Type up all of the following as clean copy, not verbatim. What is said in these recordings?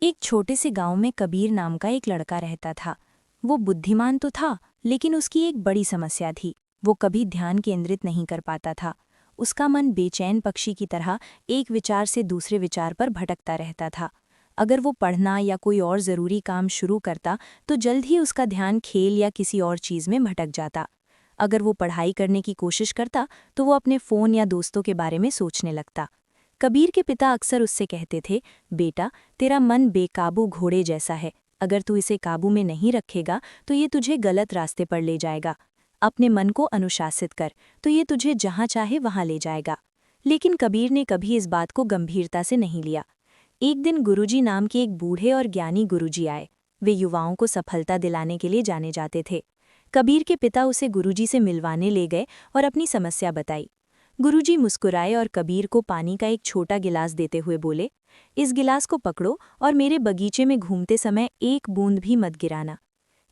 एक छोटे से गांव में कबीर नाम का एक लड़का रहता था। वो बुद्धिमान तो था, लेकिन उसकी एक बड़ी समस्या थी। वो कभी ध्यान केंद्रित नहीं कर पाता था। उसका मन बेचैन पक्षी की तरह एक विचार से दूसरे विचार पर भटकता रहता था। अगर वो पढ़ना या कोई और ज़रूरी काम शुरू करता तो जल्द ही उसका ध्यान खेल या किसी और चीज़ में भटक जाता। अगर वो पढ़ाई करने की कोशिश करता तो वो अपने फ़ोन या दोस्तों के बारे में सोचने लगता। कबीर के पिता अक्सर उससे कहते थे, बेटा, तेरा मन बेकाबू घोड़े जैसा है। अगर तू इसे काबू में नहीं रखेगा तो ये तुझे गलत रास्ते पर ले जाएगा। अपने मन को अनुशासित कर, तो ये तुझे जहाँ चाहे वहाँ ले जाएगा। लेकिन कबीर ने कभी इस बात को गंभीरता से नहीं लिया। एक दिन गुरुजी नाम के एक बूढ़े और ज्ञानी गुरुजी आए। वे युवाओं को सफलता दिलाने के लिए जाने जाते थे। कबीर के पिता उसे गुरुजी से मिलवाने ले गए और अपनी समस्या बताई। गुरुजी मुस्कुराए और कबीर को पानी का एक छोटा गिलास देते हुए बोले, इस गिलास को पकड़ो और मेरे बगीचे में घूमते समय एक बूंद भी मत गिराना।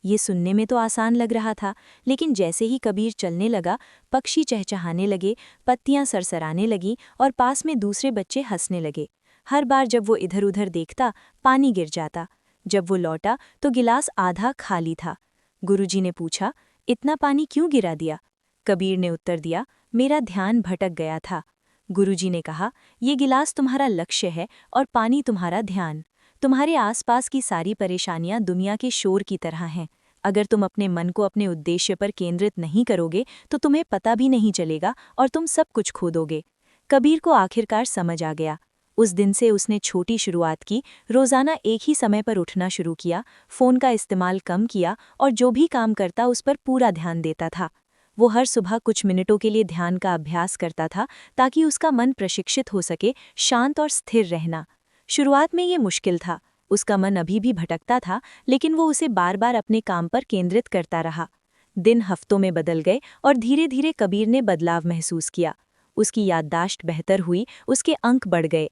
ये सुनने में तो आसान लग रहा था, लेकिन जैसे ही कबीर चलने लगा, पक्षी चहचहाने लगे, पत्तियां सरसराने लगीं और पास में दूसरे बच्चे हंसने लगे। हर बार जब वो इधर उधर देखता, पानी गिर जाता। जब वो लौटा तो गिलास आधा खाली था। गुरुजी ने पूछा, इतना पानी क्यों गिरा दिया? कबीर ने उत्तर दिया, मेरा ध्यान भटक गया था। गुरुजी ने कहा, ये गिलास तुम्हारा लक्ष्य है और पानी तुम्हारा ध्यान। तुम्हारे आसपास की सारी परेशानियां दुनिया के शोर की तरह हैं। अगर तुम अपने मन को अपने उद्देश्य पर केंद्रित नहीं करोगे तो तुम्हें पता भी नहीं चलेगा और तुम सब कुछ खो दोगे। कबीर को आखिरकार समझ आ गया। उस दिन से उसने छोटी शुरुआत की, रोजाना एक ही समय पर उठना शुरू किया, फोन का इस्तेमाल कम किया और जो भी काम करता उस पर पूरा ध्यान देता था। वो हर सुबह कुछ मिनटों के लिए ध्यान का अभ्यास करता था ताकि उसका मन प्रशिक्षित हो सके, शांत और स्थिर रहना। शुरुआत में ये मुश्किल था। उसका मन अभी भी भटकता था, लेकिन वो उसे बार बार अपने काम पर केंद्रित करता रहा। दिन हफ्तों में बदल गए और धीरे धीरे कबीर ने बदलाव महसूस किया। उसकी याददाश्त बेहतर हुई, उसके अंक बढ़ गए।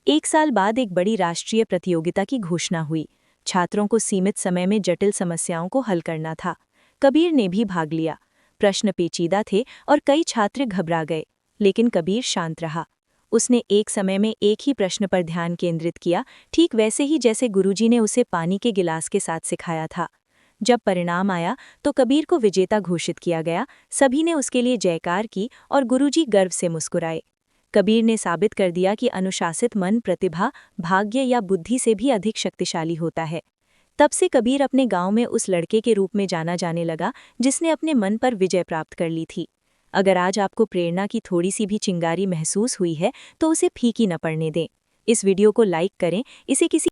एक साल बाद एक बड़ी राष्ट्रीय प्रतियोगिता की घोषणा हुई। छात्रों को सीमित समय में जटिल समस्याओं को हल करना था। कबीर ने भी भाग लिया। प्रश्न पेचीदा थे और कई छात्र घबरा गए, लेकिन कबीर शांत रहा। उसने एक समय में एक ही प्रश्न पर ध्यान केंद्रित किया, ठीक वैसे ही जैसे गुरुजी ने उसे पानी के गिलास के साथ सिखाया था। जब परिणाम आया तो कबीर को विजेता घोषित किया गया। सभी ने उसके लिए जयकार की और गुरुजी गर्व से मुस्कुराए। कबीर ने साबित कर दिया कि अनुशासित मन प्रतिभा, भाग्य या बुद्धि से भी अधिक शक्तिशाली होता है। तब से कबीर अपने गांव में उस लड़के के रूप में जाना जाने लगा जिसने अपने मन पर विजय प्राप्त कर ली थी। अगर आज आपको प्रेरणा की थोड़ी सी भी चिंगारी महसूस हुई है तो उसे फीकी न पड़ने दें। इस वीडियो को लाइक करें, इसे किसी